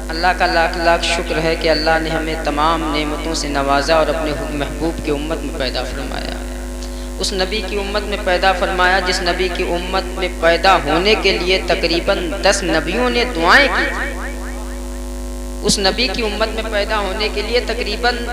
اللہ کا لاکھ لاکھ شکر ہے کہ اللہ نے ہمیں تمام نعمتوں سے نوازا اور اپنے محبوب کی امت میں پیدا فرمایا، اس نبی کی امت میں پیدا فرمایا جس نبی کی امت میں پیدا ہونے کے لیے تقریباً 10 نبیوں نے دعائیں کی، اس نبی کی امت میں پیدا ہونے کے لیے تقریباً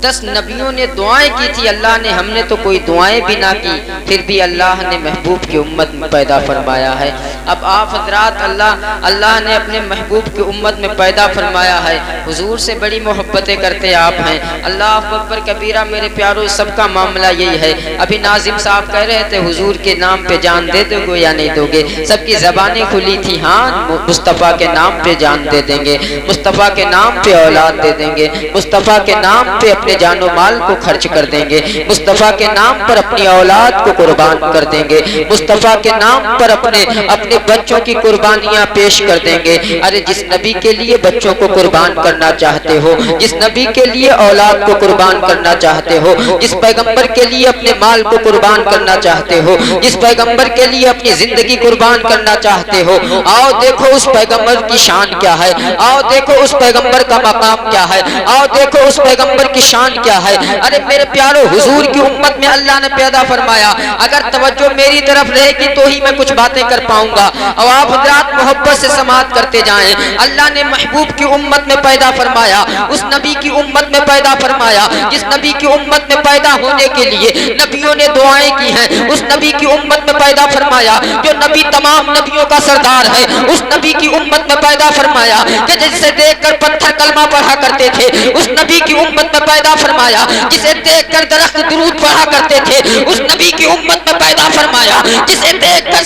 10 نبیوں نے دعائیں کی تھی، اللہ نے ہم نے تو کوئی دعائیں بھی نہ کی، پھر بھی اللہ نے محبوب کی امت میں پیدا فرمایا ہے۔ اب آپ حضرات اللہ نے اپنے محبوب کی امت میں پیدا فرمایا ہے، حضور سے بڑی محبتیں کرتے آپ ہیں، اللہ اکبر کبیرہ میرے پیاروں، سب کا معاملہ یہی ہے۔ ابھی ناظم صاحب کہہ رہے تھے حضور کے نام پہ جان دے دو گے یا نہیں دو گے، سب کی زبانیں کھلی تھی، ہاں مصطفیٰ کے نام پہ جان دے دیں گے، مصطفیٰ کے نام پہ اولاد دے دیں گے، مصطفیٰ کے نام پہ اپنے جان و مال کو خرچ کر دیں گے، مصطفیٰ کے نام پر اپنی اولاد کو قربان کر دیں گے، مصطفیٰ کے نام پر اپنے بچوں کی قربانیاں پیش کر دیں گے۔ ارے جس نبی کے لیے بچوں کو قربان کرنا چاہتے ہو، جس نبی کے لیے اولاد کو قربان کرنا چاہتے ہو، جس پیغمبر کے لیے اپنے مال کو قربان کرنا چاہتے ہو، جس پیغمبر کے لیے اپنی زندگی قربان کرنا چاہتے ہو، آؤ دیکھو اس پیغمبر کی شان کیا ہے، آؤ دیکھو اس پیغمبر کا مقام کیا ہے، آؤ دیکھو اس پیغمبر کی شان کیا ہے۔ ارے میرے پیارو، حضور کی امت میں اللہ نے پیدا فرمایا، اگر توجہ میری طرف رہے گی تو ہی میں کچھ باتیں کر پاؤں گا، اور آپ حضرات محبت سے سماعت کرتے جائیں۔ اللہ نے محبوب کی امت میں پیدا فرمایا، اس نبی کی امت میں پیدا فرمایا جس نبی کی امت میں پیدا ہونے کے لیے نبیوں نے دعائیں کی ہیں، اس نبی کی امت میں پیدا فرمایا جو نبی تمام نبیوں کا سردار ہے، اس نبی کی امت میں پیدا فرمایا کہ جسے دیکھ کر پتھر کلمہ پڑھا کرتے تھے، اس نبی کی امت میں پیدا فرمایا جسے دیکھ کر درخت درود پڑھا کرتے تھے، اس نبی کی امت میں پیدا فرمایا جسے دیکھ کر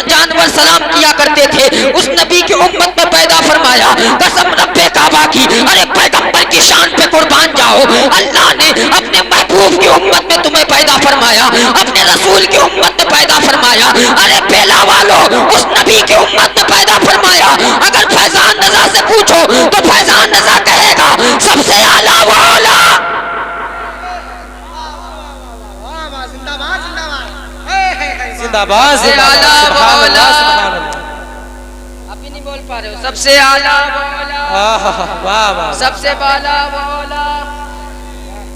جانور سلام کیا کرتے تھے، اس نبی کی امت میں پیدا فرمایا۔ قسم رب کعبہ کی، ارے پیغمبر کی شان پہ قربان جاؤ، اللہ نے اپنے محبوب کی امت میں تمہیں پیدا فرمایا، اپنے رسول کی امت میں پیدا فرمایا۔ ارے بیلا والو، اس نبی کی امت میں پیدا فرمایا۔ اگر فیضان رضا سے پوچھو تو فیضان رضا کہے گا سب سے اعلیٰ وہ اعلیٰ۔ زندہ باد سبحان اللہ سبحان اللہ۔ ابھی نہیں بول پا رہے ہو، سب سے اعلیٰ وہ اعلیٰ، سب سے بالا وہ اعلیٰ،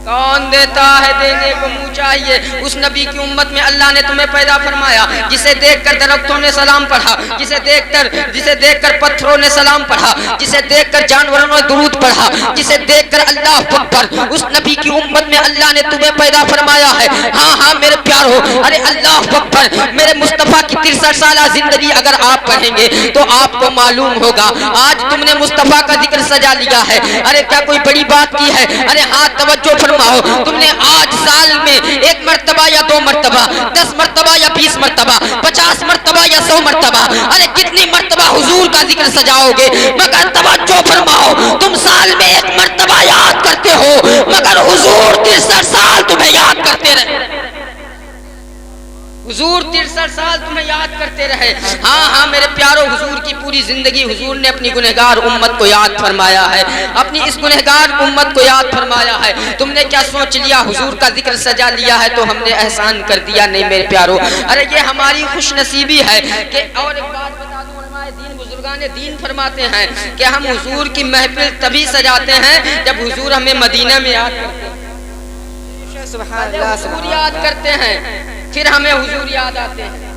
کون دیتا ہے دینے کو منہ چاہیے۔ اس نبی کی امت میں اللہ نے تمہیں پیدا فرمایا جسے دیکھ کر درختوں نے سلام پڑھا، جسے دیکھ کر پتھروں نے سلام پڑھا، جسے دیکھ کر جانوروں نے درود پڑھا، جسے دیکھ کر اللہ اکبر۔ اس نبی کی امت میں اللہ نے تمہیں پیدا فرمایا ہے۔ ہاں ہاں میرے پیارو، ارے اللہ اکبر، میرے مصطفیٰ کی 63 سالہ زندگی اگر آپ پڑھیں گے تو آپ کو معلوم ہوگا آج تم نے مصطفیٰ کا ذکر سجا لیا ہے، ارے کیا کوئی بڑی بات کی ہے؟ ارے ہاں توجہ فرماؤ، تم نے آج سال میں 1 مرتبہ یا 2 مرتبہ، 10 مرتبہ یا 20 مرتبہ، 50 مرتبہ یا 100 مرتبہ، ارے کتنی مرتبہ حضور کا ذکر سجاؤ گے؟ مگر توجہ فرماؤ، تم سال میں 1 مرتبہ یاد کرتے ہو، مگر حضور 63 سال تمہیں یاد کرتے رہے، حضور 63 سال تمہیں یاد کرتے رہے۔ ہاں ہاں میرے پیارو، حضور کی پوری زندگی حضور نے اپنی گنہگار امت کو یاد فرمایا ہے، اپنی اس گنہگار امت کو یاد فرمایا ہے۔ تم نے کیا سوچ لیا حضور کا ذکر سجا لیا ہے تو ہم نے احسان کر دیا؟ نہیں میرے پیارو، ارے یہ ہماری خوش نصیبی ہے کہ، اور ایک بات بتا دوں، علماء دین بزرگان دین فرماتے ہیں کہ ہم حضور کی محفل تبھی سجاتے ہیں جب حضور ہمیں مدینہ میں یاد کرتے ہیں، حضور یاد کرتے ہیں پھر ہمیں حضور یاد آتے ہیں۔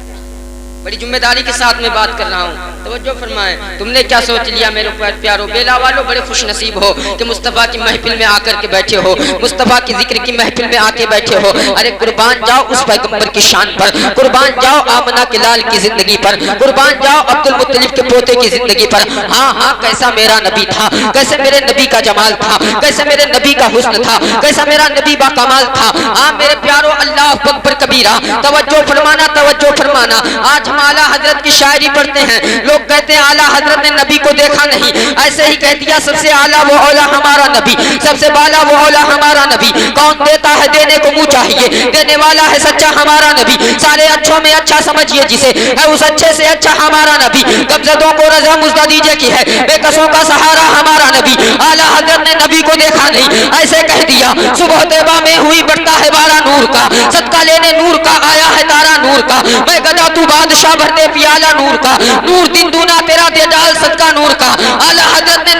بڑی ذمہ داری کے ساتھ میں بات کر رہا ہوں، توجہ فرمائیں۔ تم نے کیا سوچ لیا میرے پیارو؟ بیلا والو بڑے خوش نصیب ہو کہ مصطفیٰ کی محفل میں آ کر کے بیٹھے ہو، مصطفیٰ کی ذکر کی محفل میں آ کے بیٹھے ہو۔ ارے قربان جاؤ اس پیغمبر کی شان پر، قربان جاؤ آمنہ کے لال کی زندگی پر، قربان جاؤ عبد المطلب کے پوتے کی زندگی پر۔ ہاں ہاں کیسا میرا نبی تھا، کیسے میرے نبی کا جمال تھا، کیسے میرے نبی کا حسن تھا، کیسا میرا نبی با کمال تھا۔ ہاں میرے پیارو، اللہ اکبر کبیرہ، توجہ فرمانا، توجہ فرمانا۔ آج ہم اعلیٰ حضرت کی شاعری پڑھتے ہیں، لوگ کہتے ہیں اعلیٰ حضرت نے نبی کو دیکھا نہیں، ایسے ہی کہہ دیا سب سے اعلیٰ وہ اولا ہمارا نبی، سب سے بالا وہ اولا ہمارا نبی، کون دیتا ہے دینے کو منہ چاہیے، دینے والا ہے سچا ہمارا نبی، سارے اچھوں میں اچھا سمجھیے جسے، ہے اس اچھے سے اچھا ہمارا نبی، قبضوں کو رضا مزدہ دیجیے کی ہے، بے کسوں کا سہارا ہمارا نبی۔ اعلیٰ حضرت نے نبی کو دیکھا نہیں، ایسے کہہ دیا صبح طیبہ میں ہوئی بڑھتا ہے بارہ نور کا، صدقہ لینے نور کا آیا ہے تارا نور کا، میں گدا تو بادشاہ بھرتے پیالہ نور کا، نور دن دونا تیرا دے ڈال صدقہ نور کا۔ اعلیٰ حضرت نے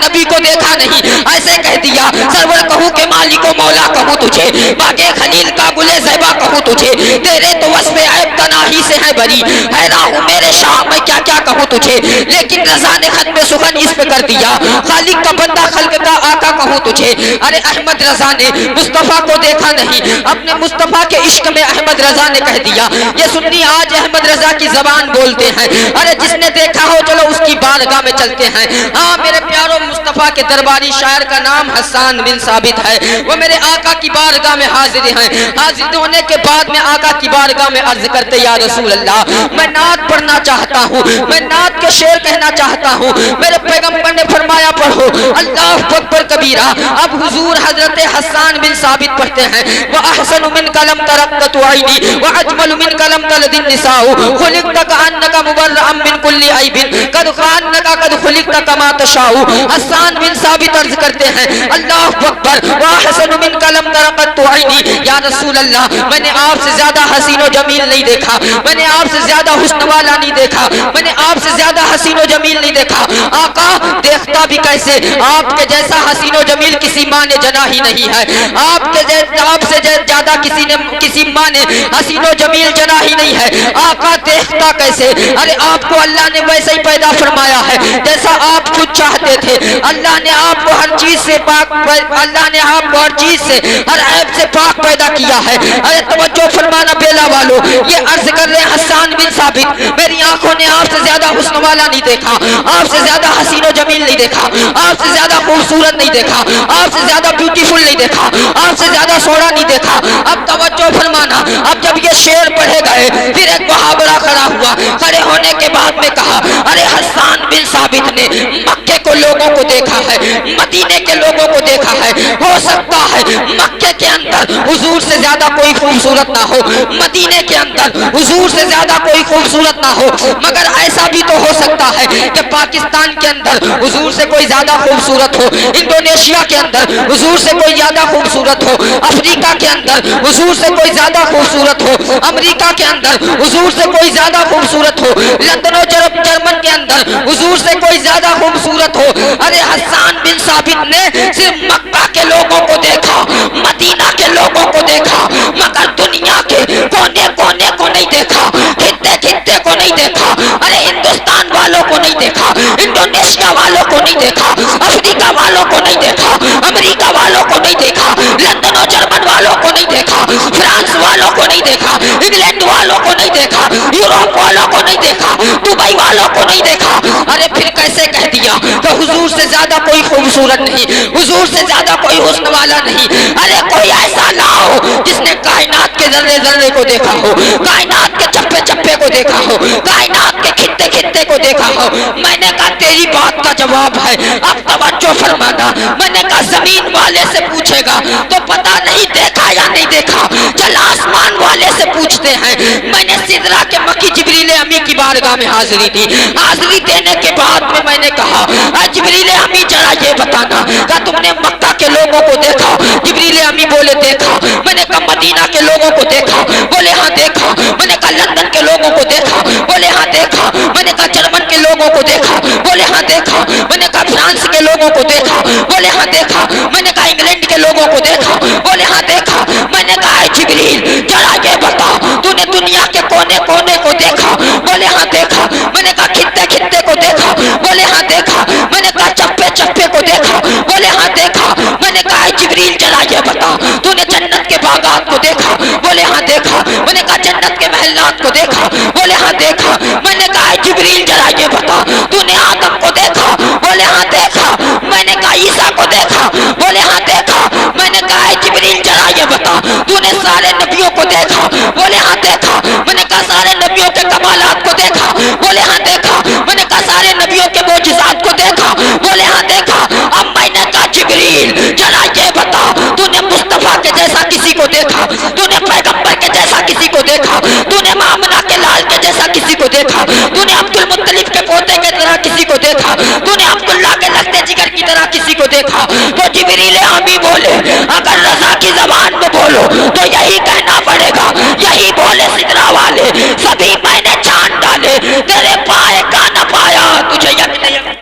मौला कहूँ तुझे, बागे खलील का गुले ज़ैबा कहूँ तुझे, तेरे तो वस्फ़ ऐब तनाही से है बरी, हैरान हूँ मेरे शाह मैं क्या क्या कहूँ तुझे, लेकिन रज़ा ने खत्म सुखन इस पे कर दिया, खालिक का बंदा खल्क का आका कहूँ तुझे। अरे अहमद रज़ा ने मुस्तफ़ा को देखा नहीं, अपने मुस्तफ़ा के इश्क में अहमद रज़ा ने कह दिया। ये सुन्नी आज अहमद रज़ा की ज़बान बोलते हैं, अरे जिसने देखा हो चलो उसकी बारगाह में चलते हैं। हाँ मेरे प्यारों, मुस्तफ़ा के दरबारी शायर का नाम हसन बिन साबित है, वो मेरे आका की बारगाह में हाजिर हैं। हाजिर होने के बाद में आका की बारगाह में अर्ज करते, या रसूल अल्लाह मैं नात पढ़ना चाहता हूँ, मैं नात के शेर कहना चाहता हूँ। मेरे पैगंबर ने फरमाया पढ़ो अल्लाह अकबर कबीरा। अब हुजूर हजरत हसन बिन साबित पढ़ते हैं, व अहसनु मिन कलम तरक्कतु ऐनी व अजमलु मिन कलम तलदिन निसाउ खुलिक़त कअन्नका मुबर्रअम मिन कुल्ली ऐबिन कद खान्नका कद खुलिक़त कमा तशाउ। हसन बिन साबित अर्ज करते हैं अल्लाह अकबर, व अहसनु मिन कलम तरक्कतु ऐनी, या रसूल अल्लाह मैंने आपसे ज्यादा हसीन व जमील नहीं देखा, मैंने आपसे ज्यादा हुस्न वाला नहीं देखा, मैंने आपसे ज्यादा हसीन व जमील नहीं देखा। आका देखता भी कैसे, आपके जैसा हसीन व जमील किसी माँ ने जना ही नहीं है, आपसे ज्यादा किसी माँ ने हसीन व जमील जना ही नहीं है। आका देखता कैसे, अरे आपको अल्लाह ने वैसे ही पैदा फरमाया है जैसा आप खुद चाहते थे। अल्लाह ने आपको हर चीज से पाक, अल्लाह ने आपको हर चीज से, हर ऐब से पाक पैदा किया है। अरे तवज्जो फरमाना बेला वालों, ये अर्ज कर रहे हैं हसन बिन साबित, मेरी आंखों ने आपसे ज्यादा हुस्न वाला नहीं देखा, आपसे ज्यादा हसीन व जमील नहीं देखा, आपसे ज्यादा खूबसूरत नहीं देखा, आपसे ज्यादा ब्यूटीफुल नहीं देखा, आपसे ज्यादा सोना नहीं देखा। अब तवज्जो फरमाना, अब जब ये शेर पढ़े गए फिर एक मुहावरा खड़ा हुआ, खड़े होने के बाद में कहा अरे हसन बिन साबित ने मक्के को लोगों को देखा है, मदीने के लोगों को देखा है, हो सकता है मक्के के अंदर हुजूर से ज्यादा कोई खूबसूरत ना हो, मदीने के अंदर हुजूर से ज्यादा कोई खूबसूरत ना हो, मगर ऐसा भी तो हो सकता है कि पाकिस्तान के अंदर हुजूर से कोई ज्यादा खूबसूरत हो, इंडोनेशिया के अंदर हुजूर से कोई ज्यादा खूबसूरत हो, अफ्रीका के अंदर हुजूर से कोई ज्यादा खूबसूरत हो, अमेरिका के अंदर हुजूर से कोई ज्यादा खूबसूरत हो, लंदन और जर्मन के अंदर हुजूर से कोई ज्यादा खूबसूरत हो। अरे हसन बिन साबित ने सिर्फ मक्का के लोगों को देखा, मदीना के लोगों को देखा, मगर दुनिया के कोने कोने को नहीं देखा, खित्ते खित्ते को नहीं देखा। अरे हिंदुस्तान वालों को नहीं देखा, इंडोनेशिया वालों को नहीं देखा, अफ्रीका वालों को नहीं देखा, अमेरिका वालों को नहीं देखा, लंदन और जर्मन वालों को नहीं देखा, फ्रांस वालों को नहीं देखा, इंग्लैंड वालों को नहीं देखा, यूरोप वालों को नहीं देखा, दुबई वालों को नहीं देखा। अरे फिर कैसे कह दिया कि हुजूर से ज्यादा कोई खूबसूरत नहीं, हुजूर से ज्यादा कोई हुस्न वाला नहीं। अरे कोई ऐसा ना हो जिसने कायनात के जर्रे जर्रे को देखा हो, कायनात के चप्पे चप्पे को देखा हो, कायनात के खित्ते खित्ते को देखा हो। मैंने कहा तेरी बात का जवाब है, अब तवज्जो फरमाना। मैंने कहा जमीन वाले से पूछेगा तो पता नहीं देखा या नहीं देखा, चल आसमान वाले से पूछते हैं। मैंने सिदरा के मक्की जिब्रील अमी की बारगाह में हाजिरी दी, हाजिरी देने के बाद में मैंने कहा जिब्रील अमी जरा ये बताना, क्या तुमने मक्का के लोगों को देखा? जिब्रील अमी बोले देखा। मैंने कहा मदीना के लोगों को देखा? बोले हाँ देखा। मैंने कहा लंदन के लोगों को देखा? बोले हाँ देखा। मैंने कहा जर्मन के लोगों को देखा? बोले हाँ देखा। मैंने कहा फ्रांस के लोगों को देखा? बोले हाँ देखा। मैंने कहा इंग्लैंड के लोगों को देखा? बोले हाँ देखा। मैंने कहा जिब्रील जरा ये बता तूने दुनिया के कोने कोने को देखा? बोले हाँ देखा। मैंने कहा खित्ते खित्ते को देखा? बोले हाँ देखा। मैंने कहा चप्पे चप्पे को देखा? बोले हाँ देखा। मैंने कहा जिब्रील जरा ये बता तूने जन्नत के बागात को देखा? बोले हाँ देखा। मैंने कहा जन्नत के महलात को देखा? बोले हाँ देखा। मैंने कहा जिब्रील जरा ये बता तूने आदम को देखा? बोले हाँ देखा। मैंने कहा ईसा को देखा? बोले हाँ देखा। मैंने कहा जिब्रील जरा ये बता तूने सारे नबियों को देखा? बोले हाँ देखा। मैंने कहा सारे नबियों के कमालात को देखा? बोले हाँ देखा। मैंने कहा सारे नबियों के मोजिज़ात को देखा? बोले हाँ देखा। अब मैंने कहा जिब्रील जरा ये बता तूने मुस्तफा के जैसा किसी को देखा? तूने पैगंबर के जैसा किसी को देखा? तूने मामना के लाल के जैसा किसी को देखा? तूने अब्दुल मुत्तलिब के पोते की तरह किसी को देखा? तूने अब्दुल्ला के लगते जिगर की तरह किसी को देखा? तो जिब्रील अमी बोले अगर रज़ा की जबान में बोलो तो यही कहना पड़ेगा, यही बोले सिदरा वाले सभी